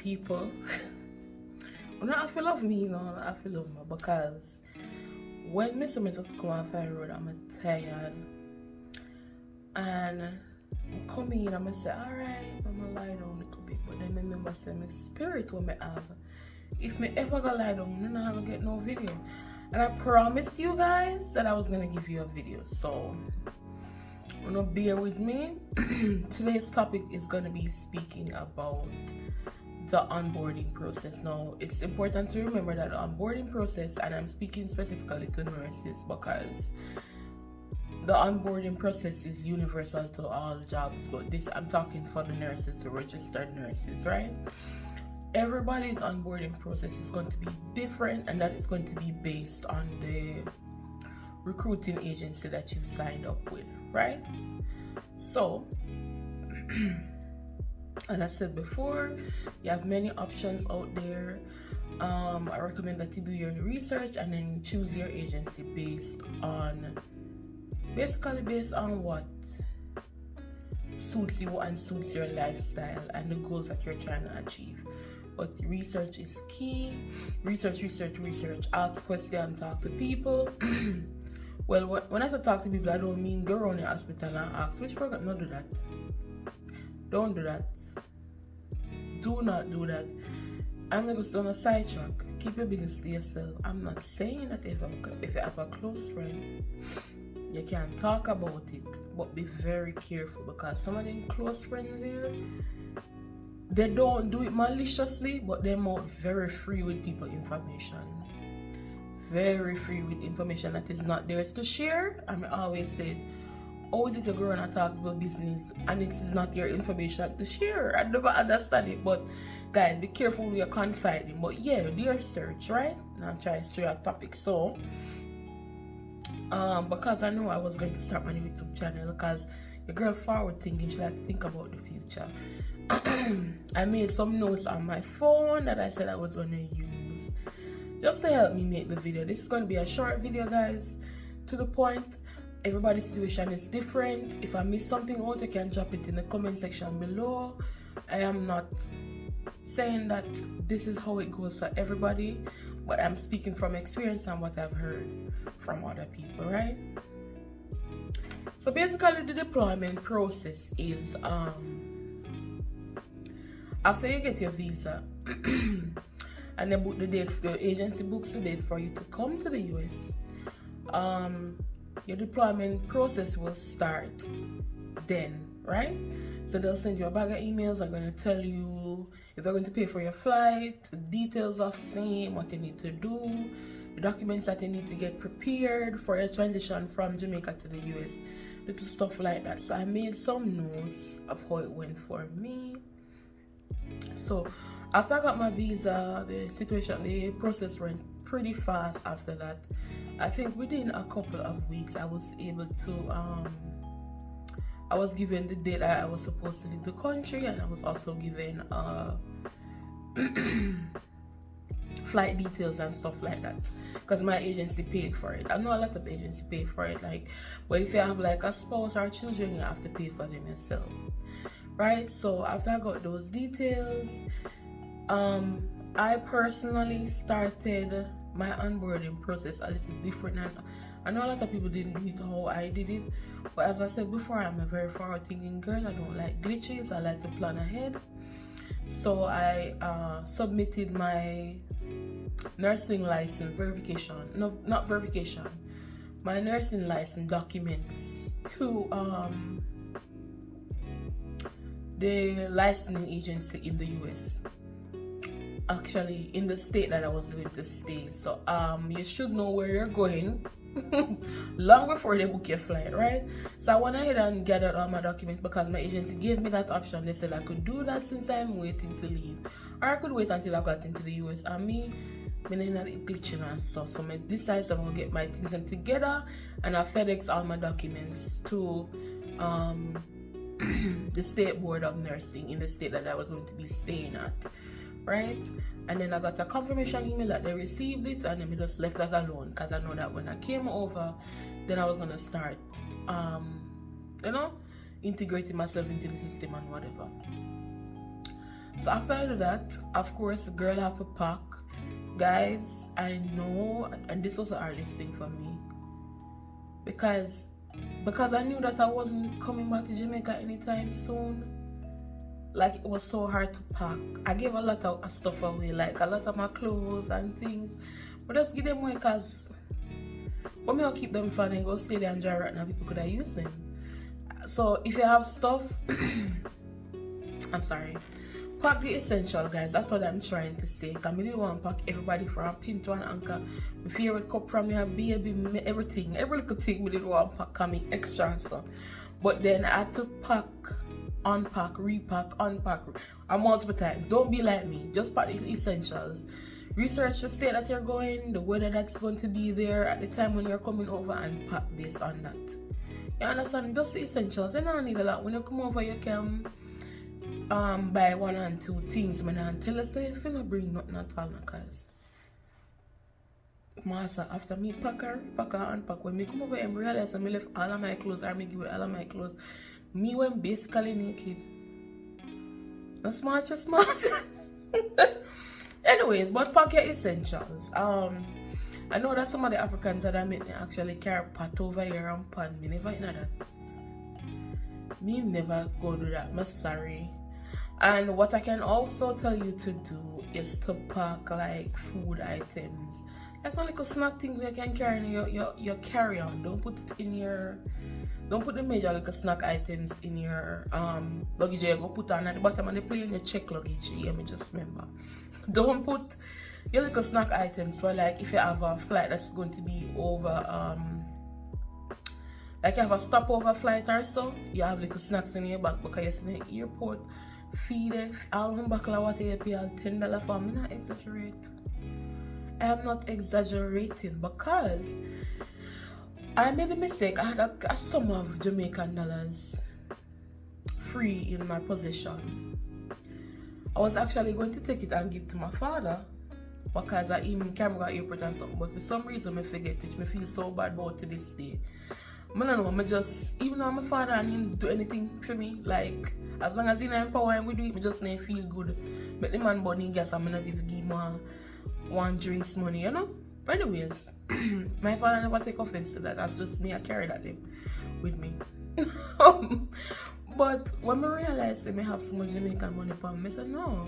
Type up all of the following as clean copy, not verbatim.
people. You don't have to love me, you know, I have to love me, because when Mr. Me just come off the road, I'm tired. And I come in and I say, alright, I'm gonna lie down a little bit. But then I remember saying, my spirit what I have. If me ever go lie down, I'm not gonna get no video. And I promised you guys that I was gonna give you a video. So, you know, bear with me. Today's topic is gonna be speaking about the onboarding process. Now, it's important to remember that the onboarding process, and I'm speaking specifically to nurses, because the onboarding process is universal to all jobs, but this I'm talking for the nurses, the registered nurses, right? Everybody's onboarding process is going to be different, and that is going to be based on the recruiting agency that you signed up with, right? So as I said before, you have many options out there. I recommend that you do your research and then choose your agency based on what suits you and suits your lifestyle and the goals that you're trying to achieve. But research is key. Research. Ask questions, talk to people. Well, when I say talk to people, I don't mean go around the hospital and ask which program. Don't do that. Don't do that. Do not do that. I'm going to go on a sidetrack. Keep your business to yourself. I'm not saying that if you have a close friend, you can talk about it, but be very careful, because some of them close friends here, they don't do it maliciously, but they're more very free with people information. Very free with information that is not theirs to share. I always said, how is it you go and talk about business and it is not your information to share? I never understand it, but guys, be careful with your confiding. But yeah, do your search, right? Now try to stray off topic. So because I know I was going to start my YouTube channel, because your girl forward thinking, she like to think about the future. I made some notes on my phone that I said I was going to use just to help me make the video. This is going to be a short video, guys, to the point. Everybody's situation is different. If I miss something out, you can drop it in the comment section below. I am not saying that this is how it goes for everybody, but I'm speaking from experience and what I've heard from other people, right? So basically, the deployment process is after you get your visa and they book the date, the agency books the date for you to come to the US, your deployment process will start then, right? So they'll send you a bag of emails. They're going to tell you if they're going to pay for your flight, the details of same, what you need to do, the documents that you need to get prepared for your transition from Jamaica to the US, little stuff like that. So I made some notes of how it went for me. So after I got my visa, the process went pretty fast after that. I think within a couple of weeks I was able to I was given the date that I was supposed to leave the country, and I was also given flight details and stuff like that, because my agency paid for it. I know a lot of agencies pay for it, but if you have like a spouse or children, you have to pay for them yourself, right? So after I got those details, I personally started my onboarding process a little different, and I know a lot of people didn't do it how I did it, but as I said before, I'm a very forward thinking girl. I don't like glitches. I like to plan ahead. So I submitted my nursing license my nursing license documents to the licensing agency in the US, actually in the state that I was going to stay. So you should know where you're going long before they book your flight, right? So I went ahead and gathered all my documents, because my agency gave me that option. They said I could do that since I'm waiting to leave, or I could wait until I got into the US. And me not glitching and stuff, so I decided I'm gonna get my things together, and I FedEx all my documents to the State Board of Nursing in the state that I was going to be staying at, right? And then I got a confirmation email that they received it, and then we just left that alone, because I know that when I came over, then I was gonna start integrating myself into the system and whatever. So after I do that, of course, the girl have to pack. Guys, I know, and this was the hardest thing for me, because I knew that I wasn't coming back to Jamaica anytime soon. Like, it was so hard to pack. I gave a lot of stuff away, like a lot of my clothes and things, but just give them away, because when I'll keep them fun and go stay there and dry right now, people could have used them. So if you have stuff, I'm sorry, pack the essential, guys. That's what I'm trying to say. Because I really want to pack everybody from a pin to an anchor, my favorite cup from your baby, everything, every little thing we did want to pack, coming extra and stuff. But then I had to pack, unpack, repack, unpack, and multiple times. Don't be like me. Just pack the essentials. Research the state that you're going, the weather that's going to be there at the time when you're coming over, and pack this or that. You understand? Just the essentials. You don't need a lot. When you come over, you can buy 1 and 2 things. I don't tell us if you don't bring nothing at all, because master, after me pack and repack and unpack, when me come over and realize I left all of my clothes, or me give away all of my clothes, me went basically naked. Not smart, just smart. Anyways, but pack your essentials. I know that some of the Africans that I met, they actually carry pot over here and pan. Me never know that. Me never go do that. I'm sorry. And what I can also tell you to do is to pack like food items. That's only like snack things you can carry in your carry-on. Don't put it in your, don't put the major like snack items in your luggage. You go put on at the bottom and they play in your check luggage. Yeah, me just remember. Don't put your little snack items for, like, if you have a flight that's going to be over like you have a stopover flight or so, you have little snacks in your bag, because you're in the airport, feed it, all one buckle of water you pay all $10 for. I'm not exaggerate. I am not exaggerating, because I made a mistake. I had a sum of Jamaican dollars free in my possession. I was actually going to take it and give it to my father, because I even came to airport and something, but for some reason I forget, which I feel so bad about to this day. I don't know, I just, even though my father and him do anything for me, like, as long as he not empower and we do it, I just need to feel good. But the man burning gas, I'm not even give him one drinks money, you know? But anyways, my father never take offense to that. That's just me, I carry that with me. But when I realized I have so much Jamaican money for me, I said, no,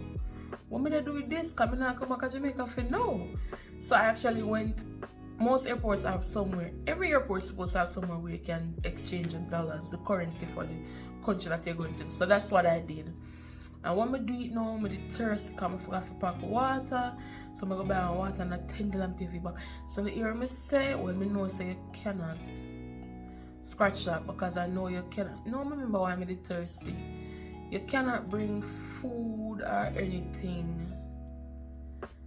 what am I do with this? Because I not come back to Jamaica for no. So I actually went, most airports have somewhere, every airport is supposed to have somewhere where you can exchange in dollars, the currency for the country that you're going to. So that's what I did. And when I do it now, I'm thirsty, because I forgot to pack water. So I'm going to buy water and $10 and pay for it back. So the ear I say, well, I know say you cannot scratch that, because I know you cannot. No, I remember why I'm thirsty. You cannot bring food or anything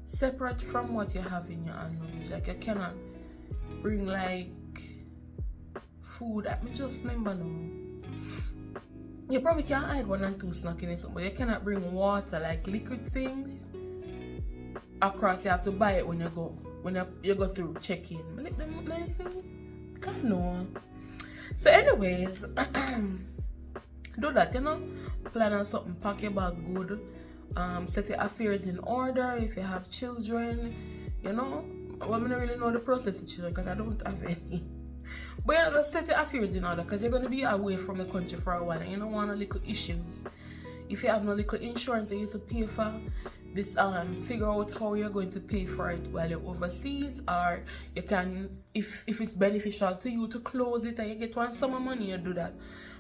separate from what you have in your hand luggage. Like, you cannot bring like food. I just remember now. You probably can hide 1 and 2 snacks in it, but you cannot bring water, like liquid things, across. You have to buy it when you go through check-in. Let them nice. God no. So anyways, do that, you know. Plan on something, pack your bag good. Set your affairs in order if you have children, you know. Well, I don't really know the process of children, because I don't have any. But yeah, just set your affairs in order, because you're going to be away from the country for a while and you don't want no little issues. If you have no little insurance you used to pay for this, figure out how you're going to pay for it while you're overseas, or you can, if it's beneficial to you, to close it and you get one sum of money, you do that,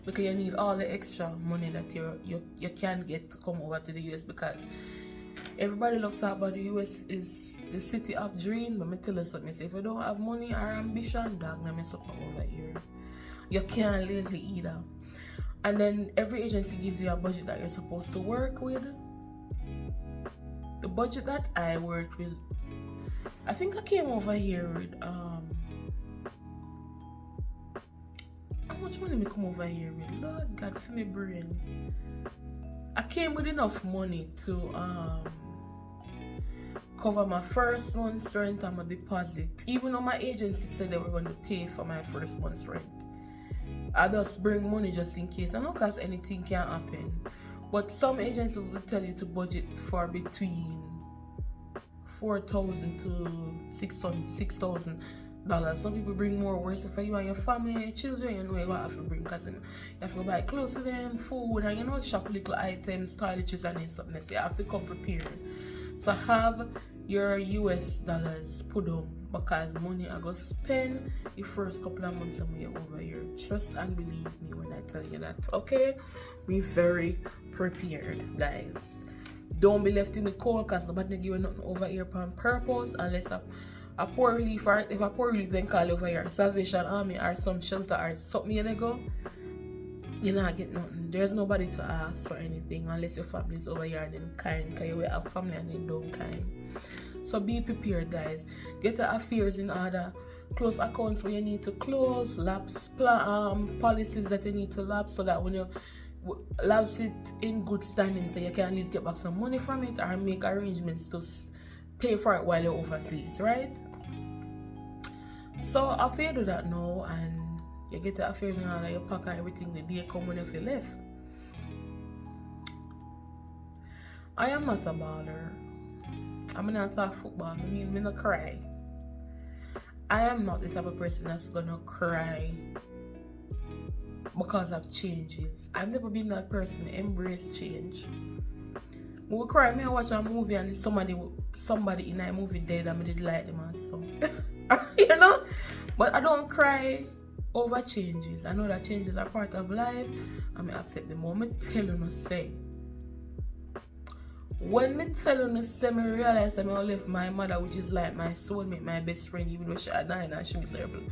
because you need all the extra money that you can get to come over to the US, because everybody loves to talk about the US is the city of dream. But me tell you something, if you don't have money or ambition, dog, no mess up over here. You can't lazy either. And then every agency gives you a budget that you're supposed to work with. The budget that I worked with, I think I came over here with how much money me come over here with? Lord God, for me brain. I came with enough money to cover my first month's rent and my deposit. Even though my agency said they were going to pay for my first month's rent, I just bring money just in case. I know, because anything can happen. But some agencies will tell you to budget for between $4,000 to $6,000. Some people bring more. Worse for you and your family and your children, you know you have to bring, because you have to buy clothes to them, food, and shop little items, toiletries and something. So you have to come prepared. So have your US dollars put on, because money I go spend the first couple of months somewhere over here. Trust and believe me when I tell you that. Okay, be very prepared, guys. Don't be left in the cold, because nobody give you nothing over here on purpose, unless a poor relief, or if a poor relief then call over here Salvation Army or some shelter or something, you go, you not get nothing. There's nobody to ask for anything unless your family's over here and then kind, because you will have family and then don't kind. So be prepared, guys. Get the affairs in order. Close accounts where you need to close. Lapse policies that you need to lapse, so that when you lapse it in good standing, so you can at least get back some money from it, or make arrangements to pay for it while you're overseas, right? So after you do that now, and you get the affairs in order, you pack everything, the day come when you feel left. I am not a baller. I'm not talk football. I mean, I'm not cry. I am not the type of person that's gonna cry because of changes. I've never been that person. Embrace change. When we cry, I watch a movie and somebody in that movie dead and I did like them and so. You know? But I don't cry over changes. I know that changes are part of life. I may accept them. But I tell you say. When I tell you say, I realize I left my mother, which is like my soulmate, my best friend, even though she had died and she miserable.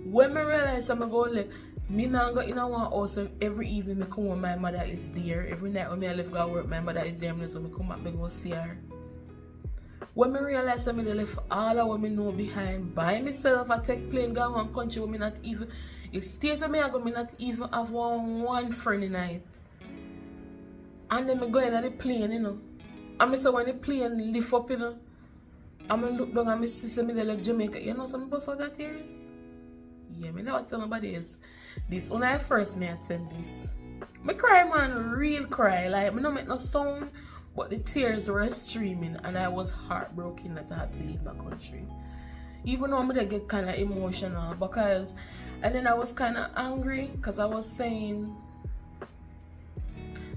When I realize I'm going to left, me now go in one house every evening. I come home, my mother is there. Every night when I left go work, my mother is there. So I come back, I go see her. When I realize I left all of what I know behind by myself, I take plane go one country where I not even, if state of me I go, me not even have one friend in night. And then I go in the plane, you know. And I say when the plane lift up, you know, and I look down and I see me left Jamaica. You know some bus what that here is? Yeah, I never tell nobody else. This when I first me attend this. I cry, man, real cry. Like I don't make no sound, but the tears were streaming and I was heartbroken that I had to leave my country. Even though I get kind of emotional because, and then I was kind of angry because I was saying,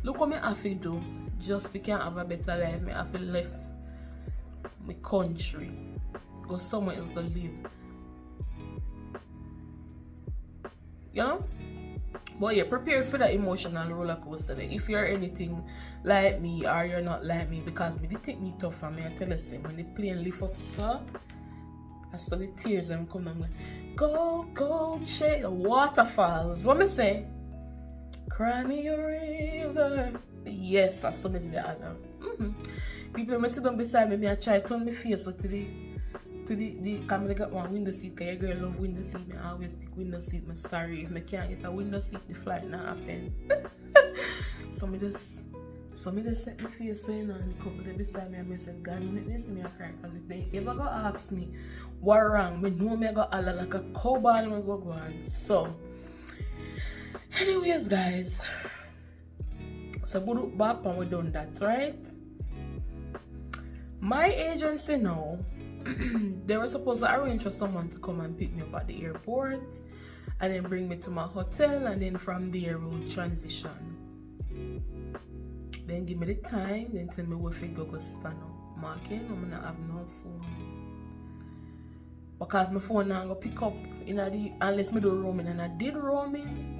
look what I have to do. Just because I have a better life, I have to leave my country, go somewhere else to live. You know? But yeah, prepare for the emotional roller coaster. If you're anything like me or you're not like me, because me did take me tough and me I tell you when the plane lift up so I saw the tears them come and I'm like, go chase waterfalls. What me say? Cry me a river. Yes, I saw me the other. People may sit down beside me, I try to turn my face so to the camera got one window seat, because your girl love window seat. I always pick window seat. I'm sorry if I can't get a window seat, the flight not happen. So me just set my face so, you know, and the couple there beside me and I said, God, make this me a cry, because if they ever go ask me what wrong, me know me I go holler like a cowboy and I go on. So anyways, guys, so good back and we done that, right? My agency now, they were supposed to arrange for someone to come and pick me up at the airport and then bring me to my hotel, and then from there we would transition. Then give me the time, then tell me where to go stand up. Marking, I'm gonna have no phone. Because my phone now go pick up unless me do roaming, and I did roaming.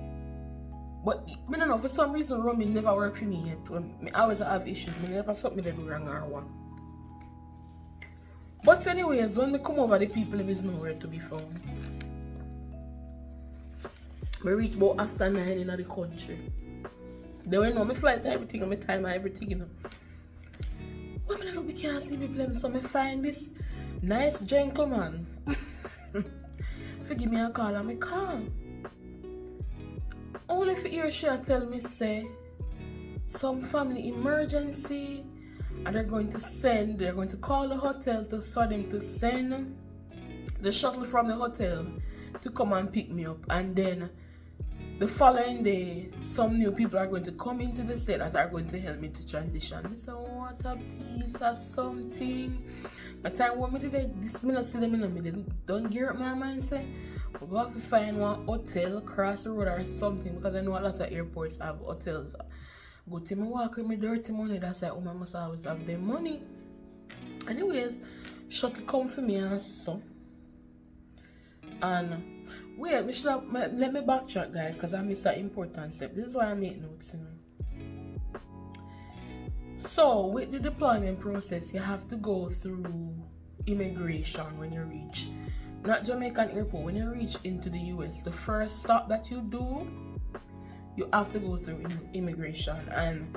But I don't know, for some reason roaming never worked for me yet. I always have issues, I never something they do wrong or what. But anyways, when we come over, the people is nowhere to be found. We reach about after 9 in the country. They went on my flight, everything, on my time, everything, you know. But I we can't see people, so I find this nice gentleman. Give me a call, and I call. Only for hear she tell me say some family emergency. And they're going to call the hotel for them to send the shuttle from the hotel to come and pick me up. And then the following day, some new people are going to come into the state that are going to help me to transition. I said, what a piece of something. By the time when I did this, I don't see them in the don't gear up my mind, say, we go have to find one hotel across the road or something, because I know a lot of airports have hotels. Go to me walk with my dirty money. That's like, oh, I must always have their money. Anyways, shut come for me and so. And wait, let me backtrack, guys, because I missed an important step. This is why I make notes, you know. So with the deployment process, you have to go through immigration when you reach, not Jamaican airport, when you reach into the US. The first stop that you do, you have to go through immigration, and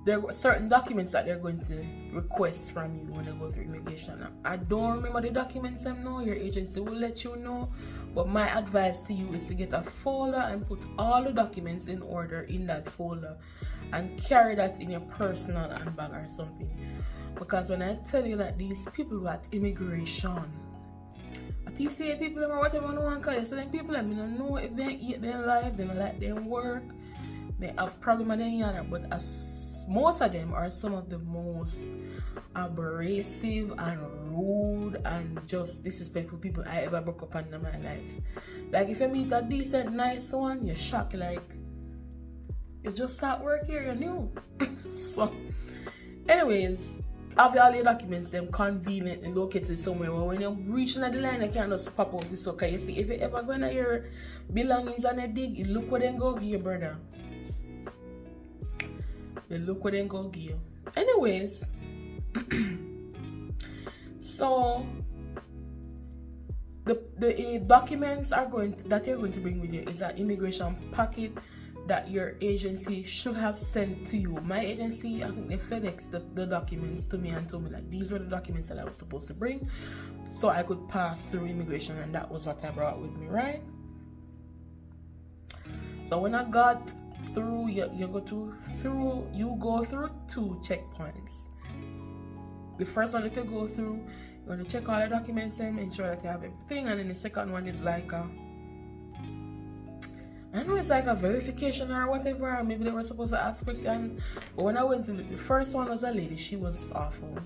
there are certain documents that they're going to request from you when you go through immigration. I don't remember the documents now, your agency will let you know, but my advice to you is to get a folder and put all the documents in order in that folder and carry that in your personal handbag or something. Because when I tell you that these people at immigration, at TCA people or whatever you want to call it, so then people let me know if they eat their life, they don't like them work, they have problem with them other, but most of them are some of the most abrasive and rude and just disrespectful people I ever broke up in my life. Like, if you meet a decent, nice one, you're shocked, like, you just start work here, you're new. So, anyways, have all your documents them conveniently located somewhere where when you're reaching the line, you can't just pop out this sucker. You see, if you ever go to your belongings on a dig, you look where they go give you, brother. You look where they go give you. Anyways, so the documents that you're going to bring with you is an immigration packet that your agency should have sent to you. My agency, I think they FedEx the documents to me and told me like these were the documents that I was supposed to bring so I could pass through immigration, and that was what I brought with me, right? So when I got through, you go through 2 checkpoints. The first one that you go through, you're going to check all the documents and ensure that you have everything, and then the second one is like I know it's like a verification or whatever, or maybe they were supposed to ask questions. But when I went to the first one was a lady, she was awful.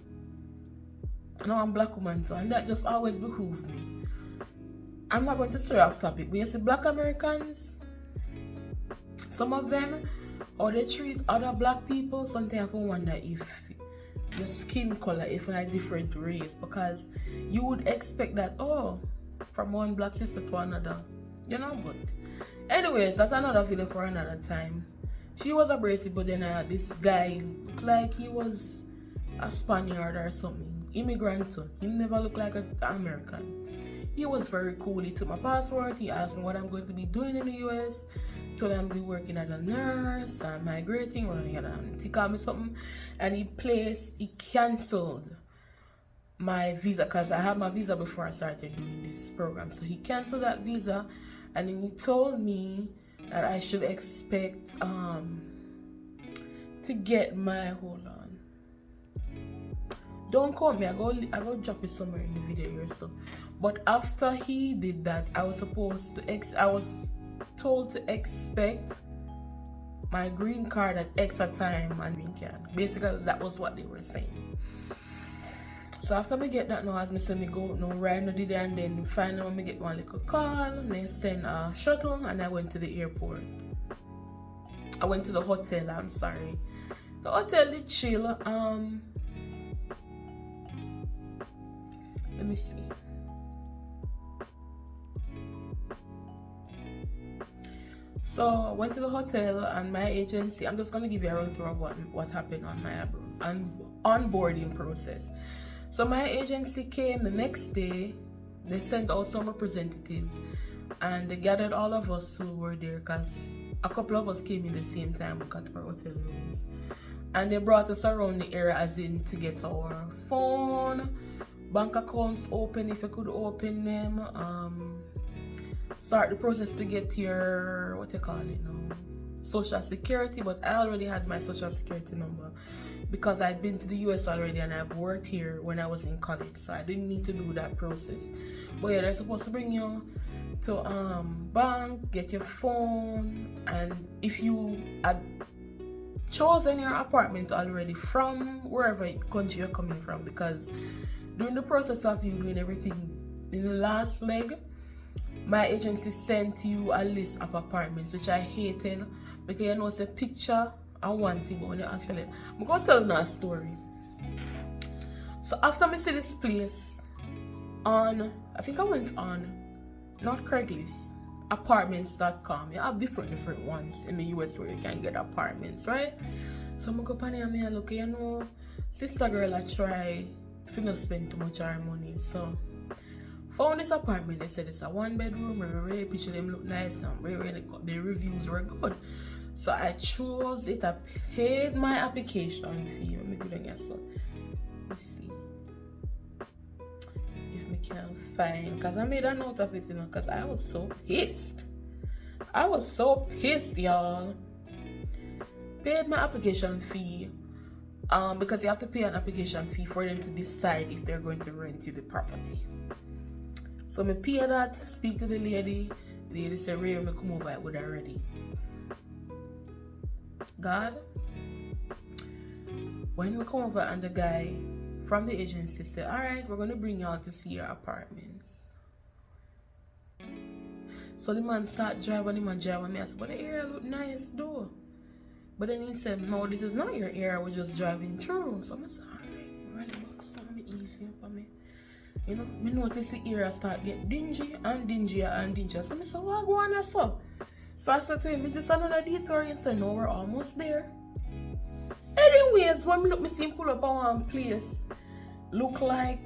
I know I'm a black woman too, and that just always behooved me. I'm not going to stray off topic, but you see black Americans, some of them, or they treat other black people, sometimes I wonder if your skin color, if a different race, because you would expect that, oh, from one black sister to another, you know, but anyways, that's another video for another time. She was abrasive, but then this guy looked like he was a Spaniard or something. Immigrant too. He never looked like an American. He was very cool. He took my passport. He asked me what I'm going to be doing in the US. Told him I'll be working as a nurse and migrating. He called me something. And he canceled my visa, because I had my visa before I started doing this program. So he canceled that visa. And then he told me that I should expect to get my, hold on, don't quote me, I go drop it somewhere in the video here. So, but after he did that, I was told to expect my green card at extra time and green card. Basically, that was what they were saying. So after me get that now, as me say me go no ride no did, and then finally when me get one little call, they send a shuttle, and I went to the airport. I went to the hotel, I'm sorry. The hotel did chill. Let me see. So I went to the hotel, and my agency, I'm just gonna give you a run through of what happened on my onboarding process. So my agency came the next day. They sent out some representatives, and they gathered all of us who were there, because a couple of us came in the same time. We got our hotel rooms, and they brought us around the area, as in to get our phone, bank accounts open if you could open them, start the process to get your, what you call it now, social security. But I already had my social security number, because I'd been to the US already and I've worked here when I was in college, so I didn't need to do that process. But yeah, they're supposed to bring you to bank, get your phone, and if you had chosen your apartment already from wherever country you're coming from, because during the process of you doing everything in the last leg, my agency sent you a list of apartments, which I hated, because you know it's a picture and one thing, but when you actually, I'm going to tell you a story. So after I see this place on, I think I went on, not Craigslist, apartments.com. You have different ones in the US where you can get apartments, right? So I'm going to go and I look, you know, sister girl, I try to not spend too much of our money. So found this apartment. They said it's a 1-bedroom, very picture them look nice, and the reviews were good. So I chose it. I paid my application fee. Let me do that again. So let's see if we can find, because I made a note of it, you know, because I was so pissed. I was so pissed, y'all. Paid my application fee. Because you have to pay an application fee for them to decide if they're going to rent you the property. So I pay that, speak to the lady. The lady said, Ray, me come over, I would already. God, when we come over and the guy from the agency said, alright, we're going to bring you out to see your apartments. So the man start driving, me. I said, but the area look nice though. But then he said, no, this is not your area, we're just driving through. So I said, alright, relax, something easy for me. You know, me notice the area start get dingy and dingier and dingier. So I said, what go on so? So I said to him, is this another detour? He said, no, we're almost there. Anyways, when me look, me see him pull up on one place, look like,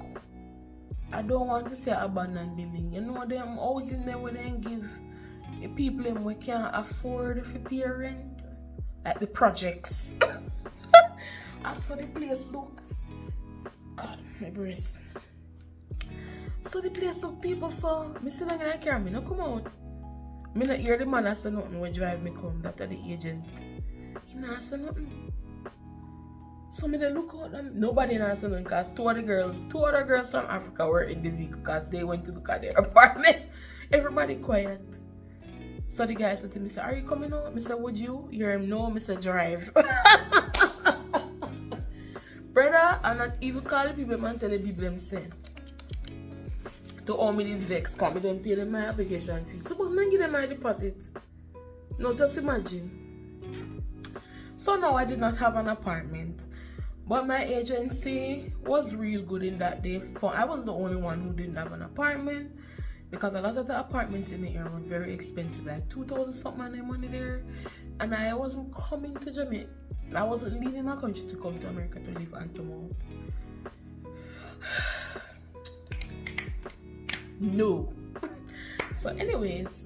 I don't want to say abandoned building. You know, them housing there where they give the people them we can't afford if you pay rent. Like the projects. I saw the place look. God, my breast. So the place look, people saw me sit down in the car, me no come out. Me not hear the man I say nothing when drive me come, that are the agent. He not say nothing. So me they look out and nobody not say nothing, because two other girls from Africa were in the vehicle because they went to look at their apartment. Everybody quiet. So the guy said to me, are you coming out? I said, would you? You hear him? No, I said, drive. Brother, I'm not even calling people and telling people them say. To all me this vex, because I don't pay them my application fee. Suppose I give them my deposit. No, just imagine. So now I did not have an apartment. But my agency was real good in that day. I was the only one who didn't have an apartment. Because a lot of the apartments in the area were very expensive, like 2,000 something of money there. And I wasn't coming to Jamaica. I wasn't leaving my country to come to America to live and to mount. No. So anyways,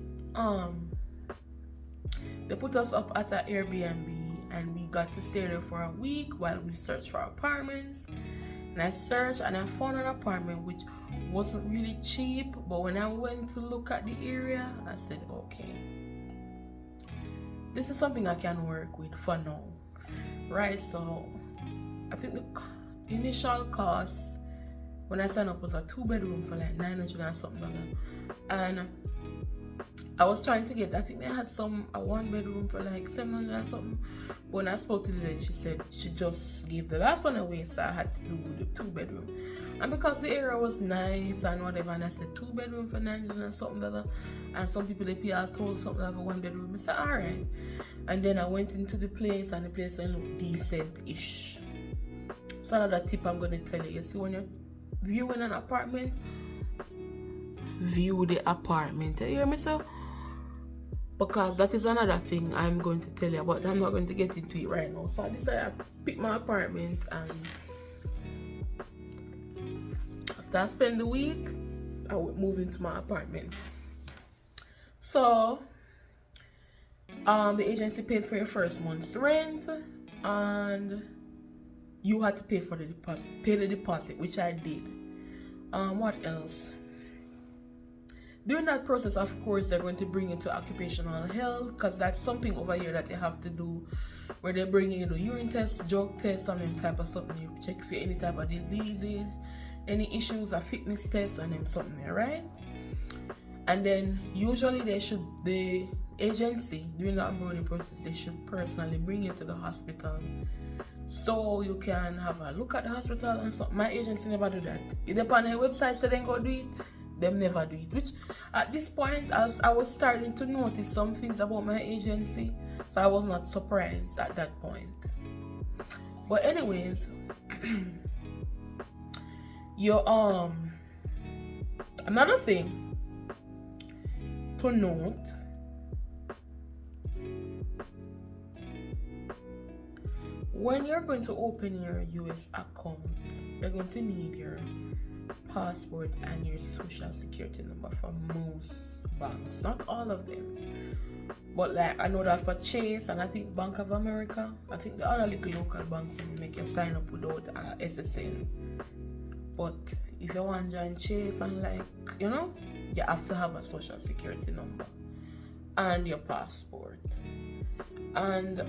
they put us up at an Airbnb and we got to stay there for a week while we searched for apartments. And I searched and I found an apartment which wasn't really cheap, but when I went to look at the area, I said, okay, this is something I can work with for now, right? So I think the initial cost when I signed up was a 2-bedroom for like $900 and something, and I was trying to get, I think they had a 1-bedroom for like $700 and something. But when I spoke to the lady, she said she just gave the last one away, so I had to do the 2-bedroom. And because the area was nice and whatever, and I said 2-bedroom for $900 and something, and some people they pay $1,000 something for 1-bedroom. I said, alright. And then I went into the place, and the place looked decent-ish. So another tip I'm gonna tell you. See, when you're viewing an apartment, view the apartment. You hear me, sir? Because that is another thing I'm going to tell you about. I'm not going to get into it right now. So I decided to pick my apartment, and after I spend the week, I would move into my apartment. So the agency paid for your first month's rent, and you had to pay for the deposit. Pay the deposit, which I did. What else? During that process, of course, they're going to bring you to occupational health, because that's something over here that you have to do, where they bring you to urine tests, drug tests, and them type of something. You check for any type of diseases, any issues, a fitness test, and then something there, right? And then usually the agency during the onboarding process, they should personally bring you to the hospital so you can have a look at the hospital and so. My agency never do that. If upon their website say they go do it, them never do it. Which at this point, as I was starting to notice some things about my agency, so I was not surprised at that point. But anyways, your another thing to note, when you're going to open your US account, you're going to need your passport and your social security number for most banks. Not all of them, but like I know that for Chase and I think Bank of America, I think the other little local banks will make you sign up without SSN. But if you want to join Chase and like, you know, you have to have a social security number and your passport. And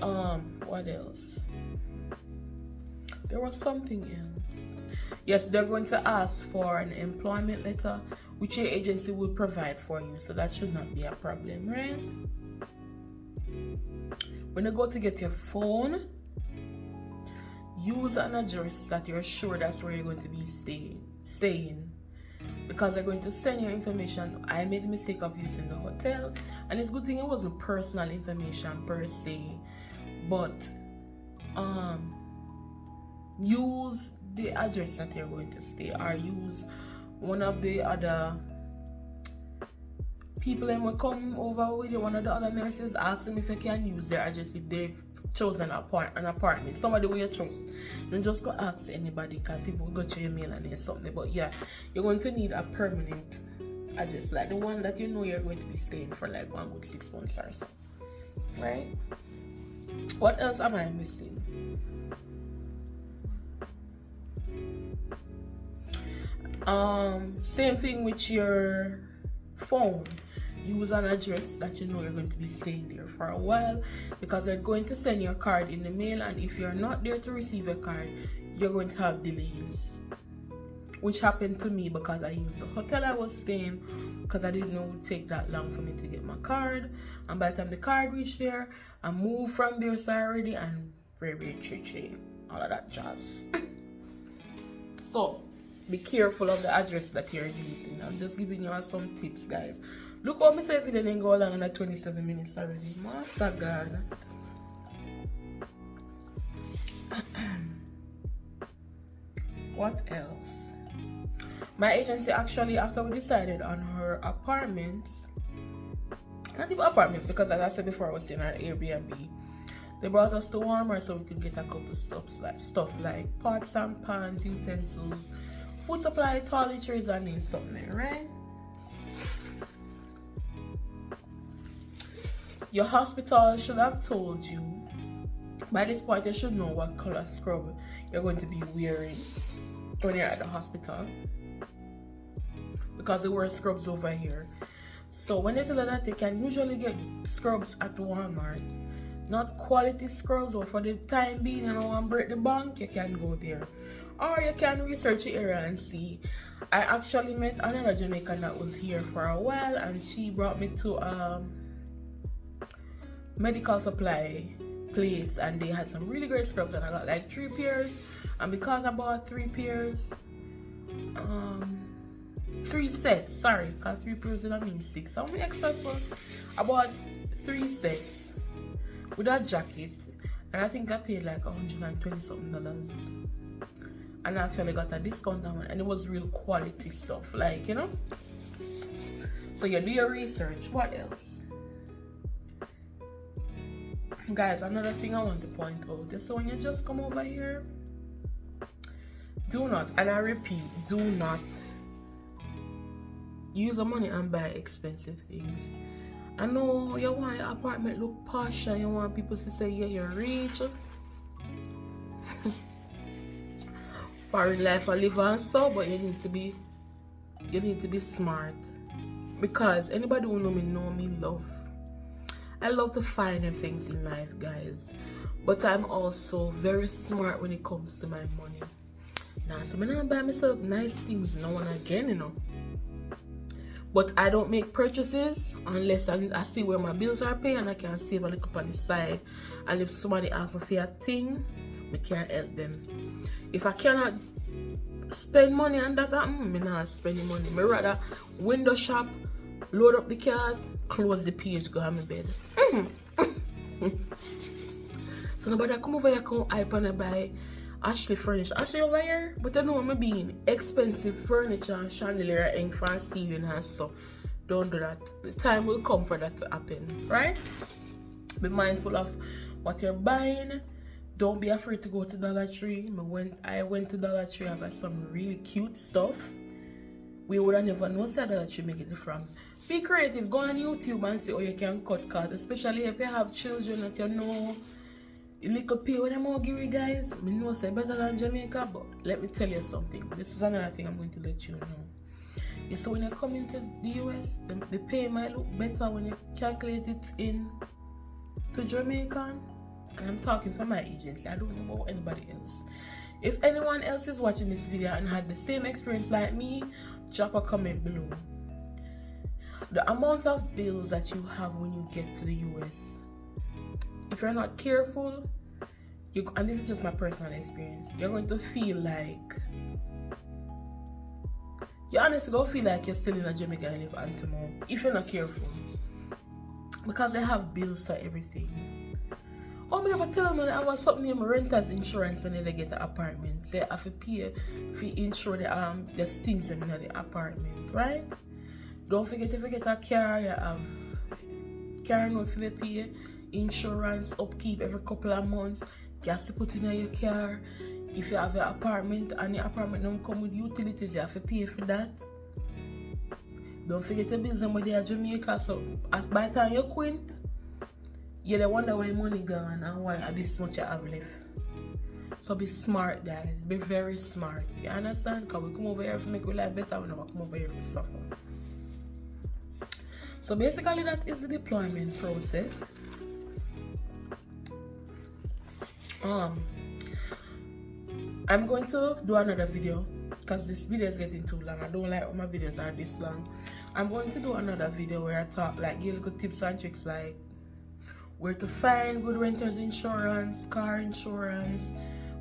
what else? There was something else. Yes, they're going to ask for an employment letter, which your agency will provide for you. So that should not be a problem, right? When you go to get your phone, use an address that you're sure that's where you're going to be staying. Because they're going to send your information. I made the mistake of using the hotel. And it's a good thing it wasn't personal information per se. But use the address that you're going to stay, or use one of the other people that will come over with you, one of the other nurses. Ask them if you can use their address if they've chosen an apartment, somebody who you trust. Don't just go ask anybody, because people will go to your mail and there's something. But yeah, you're going to need a permanent address, like the one that you know you're going to be staying for like 1 good 6 months or so, right? What else am I missing? Same thing with your phone. Use an address that you know you're going to be staying there for a while, because they're going to send your card in the mail, and if you're not there to receive a card, you're going to have delays, which happened to me because I used the hotel I was staying, because I didn't know it would take that long for me to get my card. And by the time the card reached there, I moved from there, so already, and very chichi, all of that jazz. So be careful of the address that you're using. I'm just giving you some tips, guys. Look how myself it didn't go along in 27 minutes already. Master God. What else? My agency actually, after we decided on her apartment, not even apartment, because as I said before, I was staying at Airbnb. They brought us to Walmart so we could get a couple stuff like pots and pans, utensils, food supply, toiletries, and then something, right? Your hospital should have told you. By this point, you should know what color scrub you're going to be wearing when you're at the hospital, because they wear scrubs over here. So when they tell you that, they can usually get scrubs at Walmart. Not quality scrubs, but for the time being, you know, and break the bank, you can go there. Or you can research the area and see. I actually met another Jamaican that was here for a while, and she brought me to a medical supply place, and they had some really great scrubs, and I got like 3 pairs. And because I bought 3 pairs, 3 sets, sorry, because 3 pairs didn't mean 6. So I'm extra, so I bought 3 sets with a jacket, and I think I paid like $120 something, and I actually got a discount on it, and it was real quality stuff, like, you know. So you do your research. What else, guys? Another thing I want to point out is, so when you just come over here, do not, and I repeat, do not use the money and buy expensive things. I know you want your apartment look posh and you want people to say, yeah, you're rich. Foreign life I live on, so, but you need to be smart. Because anybody who know me I love the finer things in life, guys. But I'm also very smart when it comes to my money. Now, so I'm not buy myself nice things now and again, you know. But I don't make purchases unless I see where my bills are paid and I can save a little on the side. And if somebody asks for a thing, we can't help them. If I cannot spend money and that happen, me not spending money. Me rather window shop, load up the cart, close the page, go on my bed. So nobody come over here, come hype and buy Ashley furniture. Ashley over here, but I know I'm being expensive furniture and chandelier and fan ceiling and so. Don't do that. The time will come for that to happen, right? Be mindful of what you're buying. Don't be afraid to go to Dollar Tree. I went to Dollar Tree. I got some really cute stuff. We would have never known that Dollar Tree make it from. Be creative. Go on YouTube and see how you can cut costs, especially if you have children that you know. A little pay when I'm all give you guys. I know say better than Jamaica, but let me tell you something. This is another thing I'm going to let you know. You see, when you come into the US, the pay might look better when you calculate it in to Jamaican. And I'm talking from my agency. I don't know about anybody else. If anyone else is watching this video and had the same experience like me, drop a comment below. The amount of bills that you have when you get to the US, if you're not careful, and this is just my personal experience, you're going to feel like, you honestly go feel like you're still in a Jamaica and live on tomorrow if you're not careful, because they have bills for everything. Oh, me have to tell them I have something named renter's insurance when they get an apartment. They have to pay for insure the things in the apartment, right? Don't forget, if you get a car, you have car note for the pay, insurance, upkeep every couple of months, gas to put in your car. If you have an apartment and the apartment don't come with utilities, you have to pay for that. Don't forget the bills when they are Jamaica, so by the time you quint, you wonder why money gone and why this much you have left. So be smart, guys. Be very smart. You understand? Because we come over here to make our life better, we never come over here to suffer. So basically that is the deployment process. I'm going to do another video because this video is getting too long. I don't like when my videos are this long. I'm going to do another video where I talk, like, give good tips and tricks, like where to find good renter's insurance, car insurance,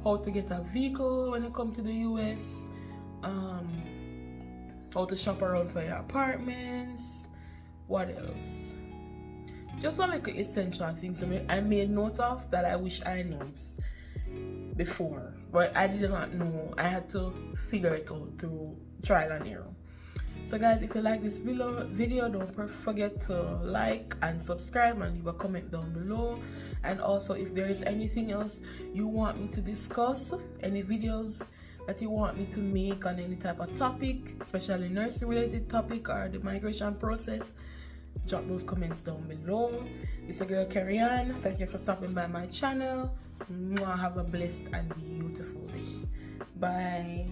how to get a vehicle when you come to the US, how to shop around for your apartments, what else? Just some like essential things I made note of that I wish I knew before, but I did not know. I had to figure it out through trial and error. So guys, if you like this video, don't forget to like and subscribe and leave a comment down below. And also, if there is anything else you want me to discuss, any videos that you want me to make on any type of topic, especially nursing related topic or the migration process, drop those comments down below. It's your girl Kerryann. Thank you for stopping by my channel. Have a blessed and beautiful day. Bye.